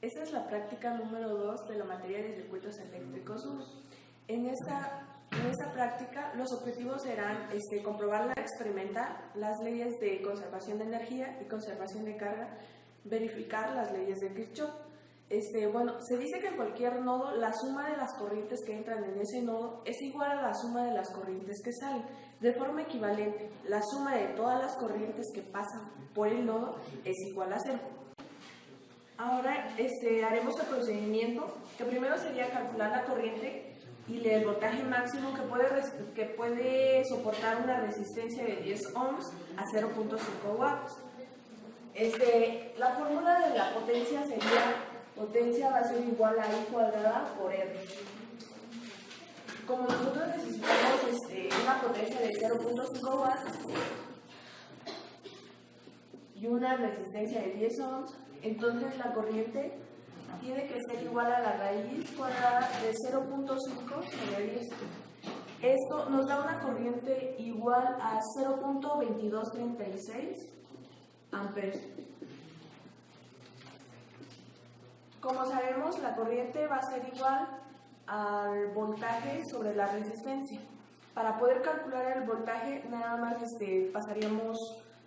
Esta es la práctica número 2 de la materia de circuitos eléctricos 1. En esta práctica los objetivos serán comprobar la experimental, las leyes de conservación de energía y conservación de carga, verificar las leyes de Kirchhoff. Se dice que en cualquier nodo la suma de las corrientes que entran en ese nodo es igual a la suma de las corrientes que salen. De forma equivalente, la suma de todas las corrientes que pasan por el nodo es igual a 0. Ahora haremos el procedimiento que primero sería calcular la corriente y el voltaje máximo que puede soportar una resistencia de 10 ohms a 0.5 watts. La fórmula de la potencia sería: potencia va a ser igual a I cuadrada por R. Como nosotros necesitamos una potencia de 0.5 watts y una resistencia de 10 ohms, entonces la corriente tiene que ser igual a la raíz cuadrada de 0.5 sobre 10. Esto nos da una corriente igual a 0.2236 amperes. Como sabemos, la corriente va a ser igual al voltaje sobre la resistencia. Para poder calcular el voltaje, nada más pasaríamos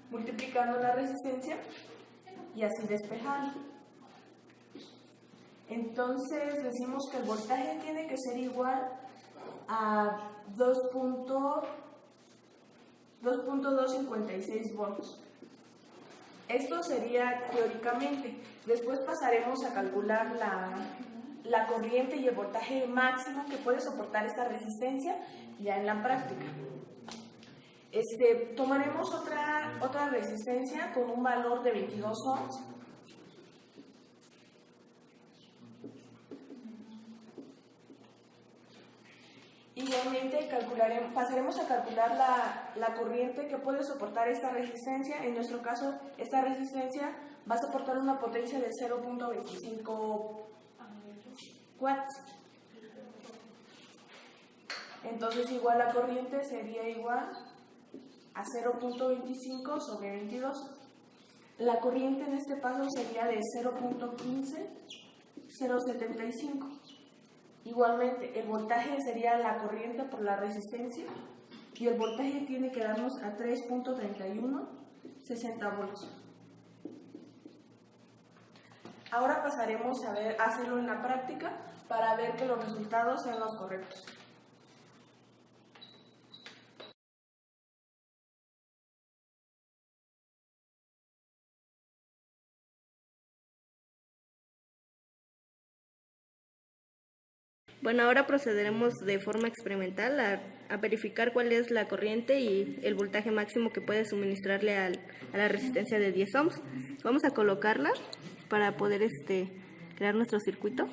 multiplicando la resistencia y así despejarlo. Entonces decimos que el voltaje tiene que ser igual a 2.256 volts. Esto sería teóricamente. Después pasaremos a calcular la corriente y el voltaje máximo que puede soportar esta resistencia ya en la práctica. Tomaremos otra resistencia con un valor de 22 ohms. Igualmente pasaremos a calcular la corriente que puede soportar esta resistencia. En nuestro caso, esta resistencia va a soportar una potencia de 0.25 watts. Entonces, igual la corriente sería igual a 0.25 sobre 22. La corriente en este paso sería de 0.15075. Igualmente, el voltaje sería la corriente por la resistencia y el voltaje tiene que darnos a 3.3160 volts. Ahora pasaremos a hacerlo en la práctica para ver que los resultados sean los correctos. Bueno, ahora procederemos de forma experimental a verificar cuál es la corriente y el voltaje máximo que puede suministrarle a la resistencia de 10 ohms. Vamos a colocarla para poder crear nuestro circuito.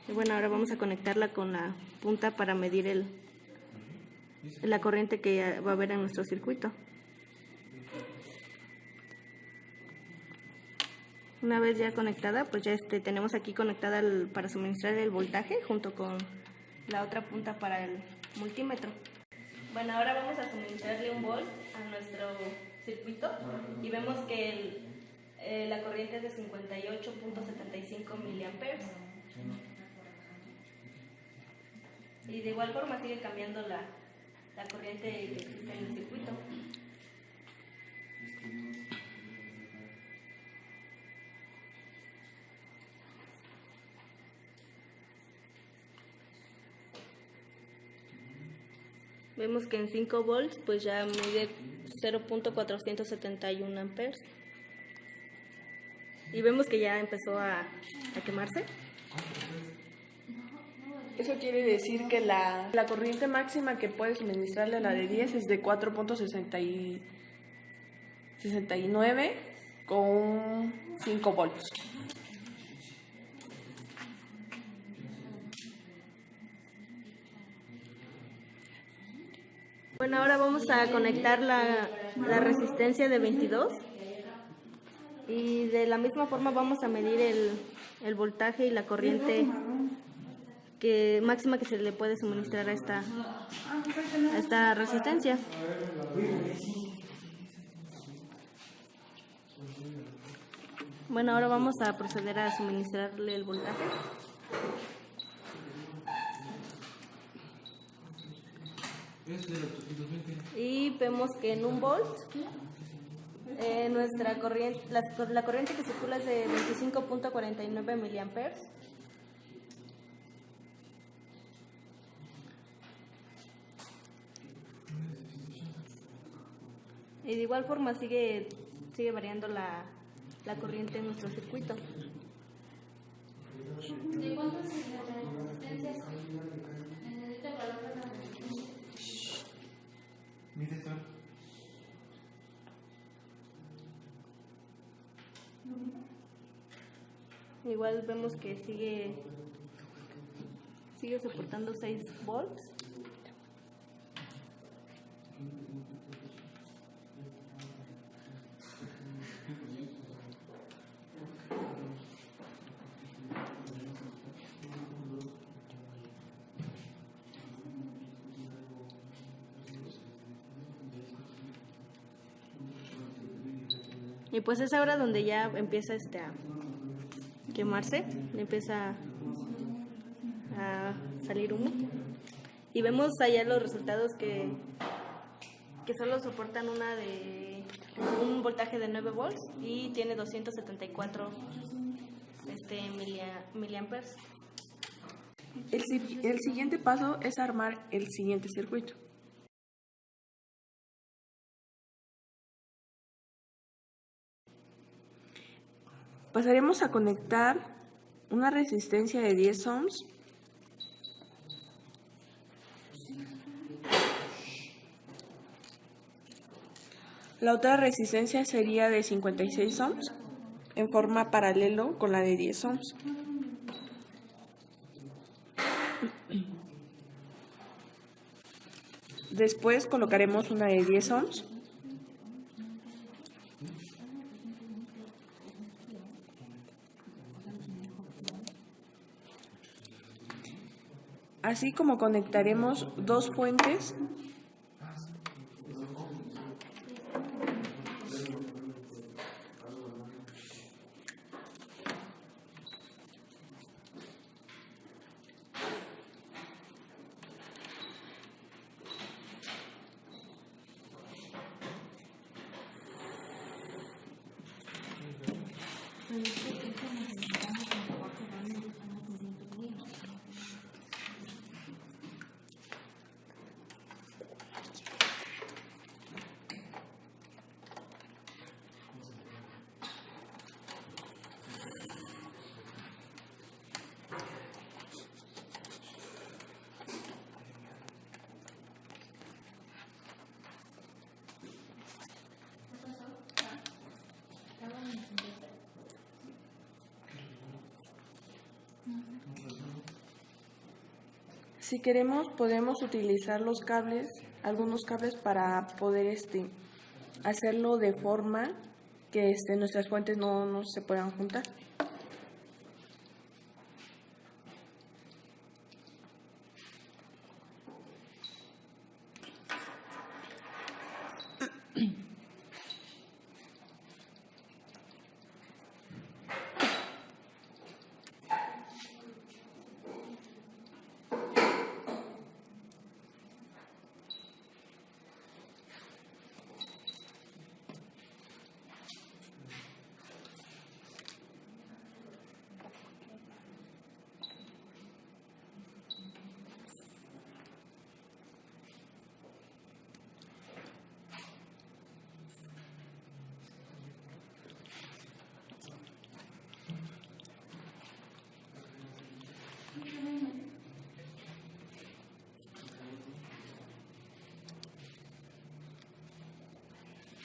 Y bueno, ahora vamos a conectarla con la punta para medir la corriente que va a haber en nuestro circuito. Una vez ya conectada, pues ya tenemos aquí conectada para suministrar el voltaje junto con la otra punta para el multímetro. Bueno, ahora vamos a suministrarle un volt a nuestro circuito y vemos que la corriente es de 58.75 miliamperes. Y de igual forma sigue cambiando la corriente que existe en el circuito. Vemos que en 5 volts pues ya mide 0.471 amperes. Y vemos que ya empezó a quemarse. Eso quiere decir que la corriente máxima que puede suministrarle a la de 10 es de 4.69 con 5 volts. Bueno, ahora vamos a conectar la resistencia de 22 y de la misma forma vamos a medir el voltaje y la corriente máxima que se le puede suministrar a esta resistencia. Bueno, ahora vamos a proceder a suministrarle el voltaje. Y vemos que en 1 volt nuestra corriente, la corriente que circula es de 25.49 miliamperes. Y de igual forma sigue variando la corriente en nuestro circuito. ¿De cuántas resistencias necesita el valor de la resistencia? Igual vemos que sigue soportando 6 volts. Y pues es ahora donde ya empieza a quemarse, empieza a salir humo. Y vemos allá los resultados que solo soportan un voltaje de 9 volts y tiene 274 miliamperes. El siguiente paso es armar el siguiente circuito. Pasaremos a conectar una resistencia de 10 ohms La otra resistencia sería de 56 ohms en forma paralelo con la de 10 ohms. Después colocaremos una de 10 ohms. Así como conectaremos dos fuentes . Si queremos, podemos utilizar los cables, algunos cables para poder hacerlo de forma que nuestras fuentes no se puedan juntar.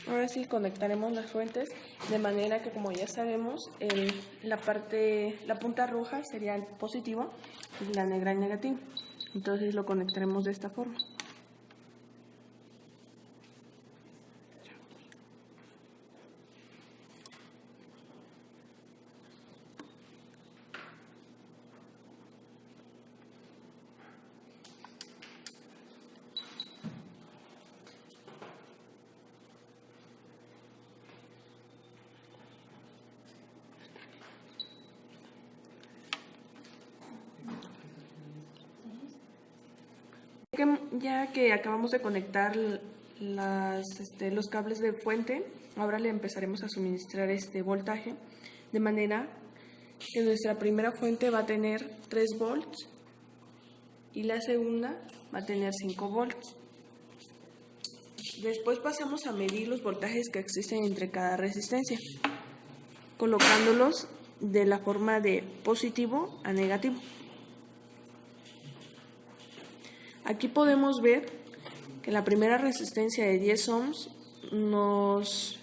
Ahora sí conectaremos las fuentes de manera que, como ya sabemos, la punta roja sería el positivo y la negra el negativo. Entonces lo conectaremos de esta forma. Ya que acabamos de conectar los cables de fuente, ahora le empezaremos a suministrar este voltaje, de manera que nuestra primera fuente va a tener 3 volts y la segunda va a tener 5 volts. Después pasamos a medir los voltajes que existen entre cada resistencia, colocándolos de la forma de positivo a negativo. Aquí podemos ver que la primera resistencia de 10 ohms nos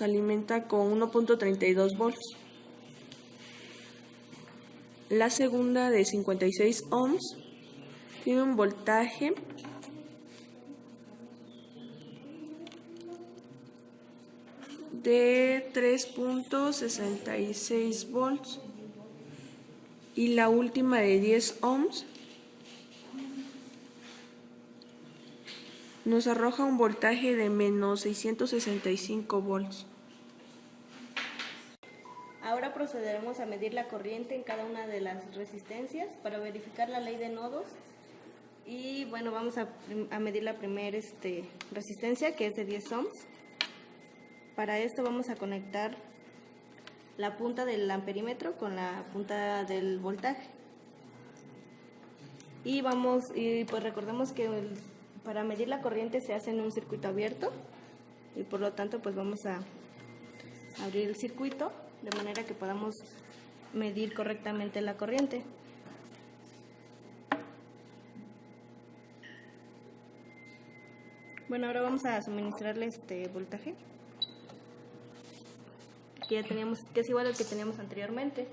alimenta con 1.32 volts. La segunda de 56 ohms tiene un voltaje de 3.66 volts y la última de 10 ohms nos arroja un voltaje de menos 665 volts. Ahora procederemos a medir la corriente en cada una de las resistencias para verificar la ley de nodos. Y bueno, vamos a medir la primera resistencia, que es de 10 ohms. Para esto vamos a conectar la punta del amperímetro con la punta del voltaje. Y pues recordemos que para medir la corriente se hace en un circuito abierto y por lo tanto pues vamos a abrir el circuito de manera que podamos medir correctamente la corriente. Bueno, ahora vamos a suministrarle este voltaje que ya teníamos, que es igual al que teníamos anteriormente.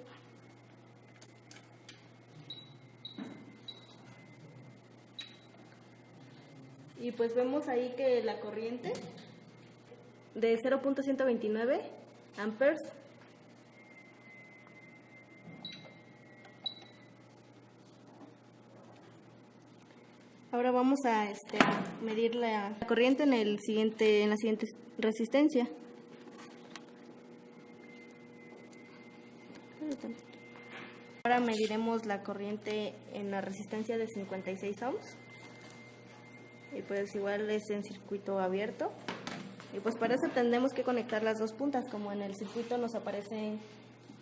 Y pues vemos ahí que la corriente de 0.129 amperes ahora vamos a medir la corriente en la siguiente resistencia. Ahora mediremos la corriente en la resistencia de 56 ohms. Y pues igual es en circuito abierto. Y pues para eso tendremos que conectar las dos puntas. Como en el circuito nos aparece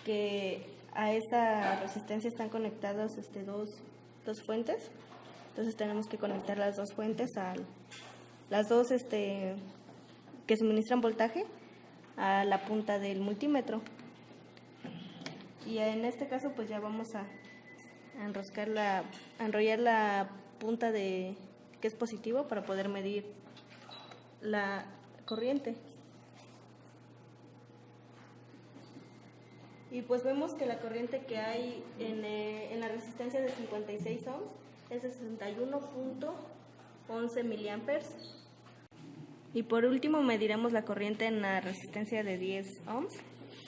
que a esta resistencia están conectadas dos fuentes. Entonces tenemos que conectar las dos fuentes las dos que suministran voltaje a la punta del multímetro. Y en este caso pues ya vamos a enrollar la punta que es positivo para poder medir la corriente. Y pues vemos que la corriente que hay en la resistencia de 56 ohms es de 61.11 miliamperes. Y por último mediremos la corriente en la resistencia de 10 ohms.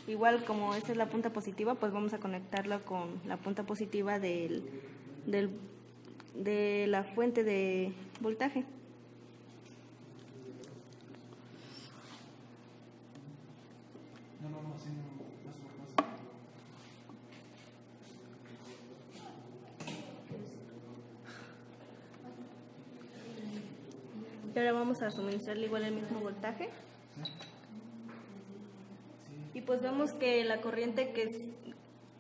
Igual como esta es la punta positiva, pues vamos a conectarla con la punta positiva de la fuente de voltaje. Y ahora vamos a suministrarle igual el mismo voltaje. Y pues vemos que la corriente que es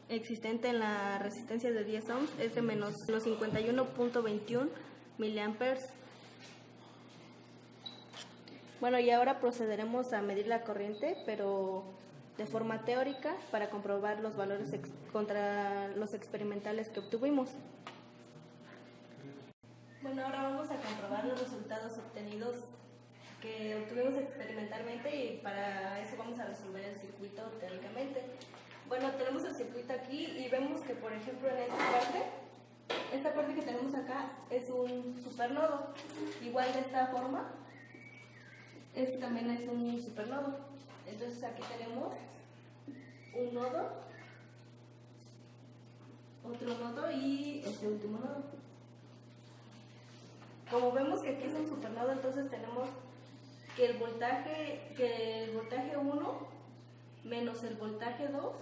existente en la resistencia de 10 ohms es de menos 51.21 miliamperes. Bueno, y ahora procederemos a medir la corriente, pero de forma teórica para comprobar los valores contra los experimentales que obtuvimos. Bueno, ahora vamos a comprobar los resultados obtenidos que obtuvimos experimentalmente y para eso vamos a resolver el circuito teóricamente. Bueno, tenemos el circuito aquí y vemos que, por ejemplo, en esta parte que tenemos acá es un supernodo. Igual de esta forma, este también es un supernodo. Entonces aquí tenemos un nodo, otro nodo y este último nodo. Como vemos que aquí es un supernodo, entonces tenemos que el voltaje 1 menos el voltaje 2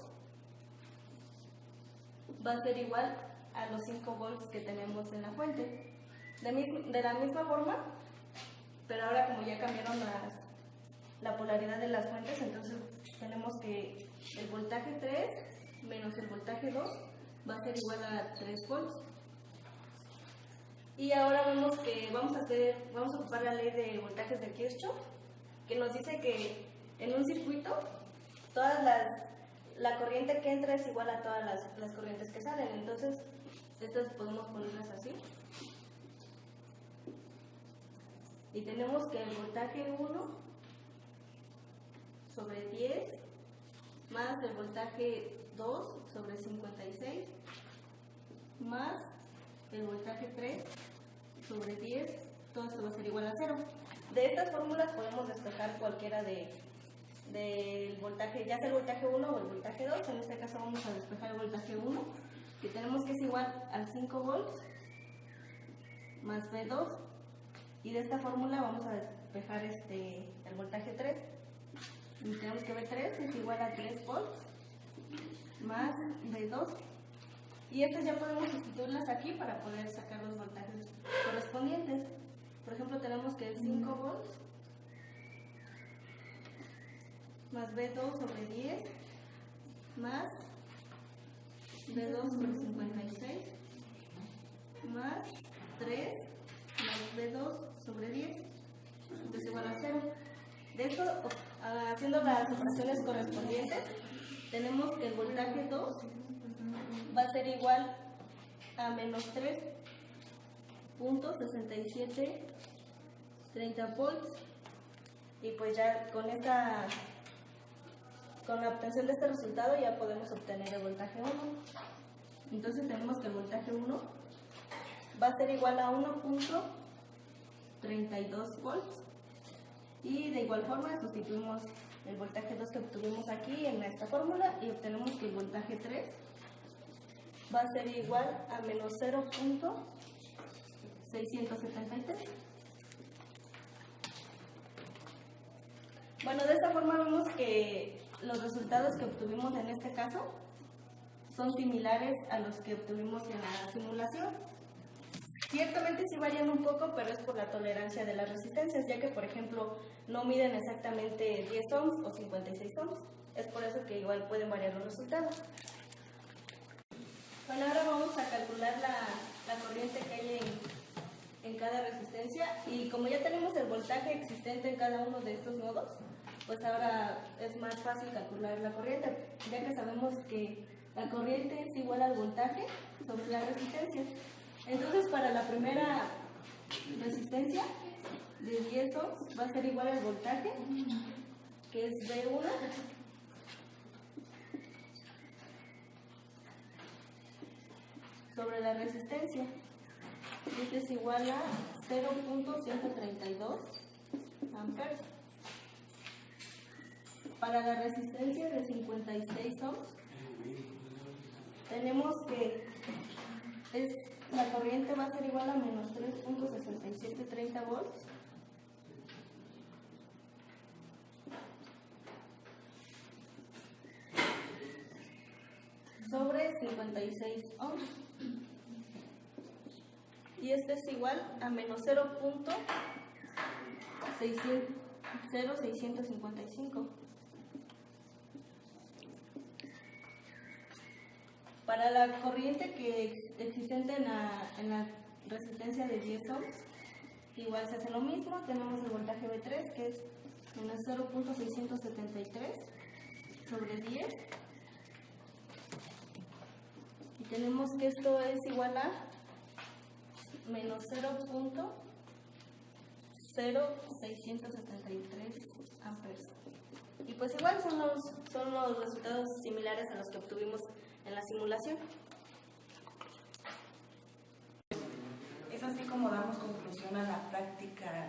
va a ser igual a los 5 volts que tenemos en la fuente. De la misma forma, pero ahora como ya cambiaron la polaridad de las fuentes, entonces tenemos que el voltaje 3 menos el voltaje 2 va a ser igual a 3 volts. Y ahora vemos que vamos a ocupar la ley de voltajes de Kirchhoff, que nos dice que en un circuito la corriente que entra es igual a todas las corrientes que salen. Entonces, estas podemos ponerlas así. Y tenemos que el voltaje 1 sobre 10 más el voltaje 2 sobre 56 más el voltaje 3 sobre 10, todo esto va a ser igual a 0. De estas fórmulas podemos despejar cualquiera del voltaje, ya sea el voltaje 1 o el voltaje 2. En este caso vamos a despejar el voltaje 1, que tenemos que es igual a 5 volts más V2, y de esta fórmula vamos a despejar el voltaje 3, y tenemos que V3 es igual a 3 volts más V2, y estas ya podemos sustituirlas aquí para poder sacar los voltajes correspondientes. Por ejemplo, tenemos que 5 volts más V2 sobre 10 más V2 sobre 56 más 3 más V2 sobre 10, es igual a 0. De esto, haciendo las operaciones correspondientes, tenemos que el voltaje 2 va a ser igual a menos 3.6730 volts, y pues ya con la obtención de este resultado ya podemos obtener el voltaje 1. Entonces tenemos que el voltaje 1 va a ser igual a 1.32 volts, y de igual forma sustituimos el voltaje 2 que obtuvimos aquí en esta fórmula y obtenemos que el voltaje 3 va a ser igual a menos 0.673. Bueno, de esta forma vemos que los resultados que obtuvimos en este caso son similares a los que obtuvimos en la simulación. Ciertamente sí varían un poco, pero es por la tolerancia de las resistencias, ya que, por ejemplo, no miden exactamente 10 ohms o 56 ohms. Es por eso que igual pueden variar los resultados. Bueno, ahora vamos a calcular la corriente que hay en cada resistencia, y como ya tenemos el voltaje existente en cada uno de estos nodos, pues ahora es más fácil calcular la corriente, ya que sabemos que la corriente es igual al voltaje sobre la resistencia. Entonces, para la primera resistencia de 10 ohms va a ser igual al voltaje, que es V1, sobre la resistencia. Este es igual a 0.132 amperes. Para la resistencia de 56 ohms, tenemos que la corriente va a ser igual a menos 3.6730 volts sobre 56 ohms. Y este es igual a menos 0.655. Para la corriente que existente en la resistencia de 10 ohms, igual se hace lo mismo. Tenemos el voltaje V3, que es menos 0.673 sobre 10. Y tenemos que esto es igual a menos 0.0673 amperes. Y pues igual son los resultados similares a los que obtuvimos en la simulación. Es así como damos conclusión a la práctica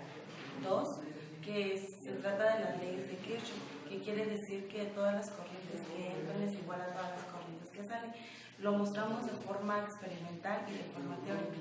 2, que se trata de las leyes de Kirchhoff, que quiere decir que todas las corrientes que entran es igual a todas las corrientes que salen. Lo mostramos de forma experimental y de forma teórica.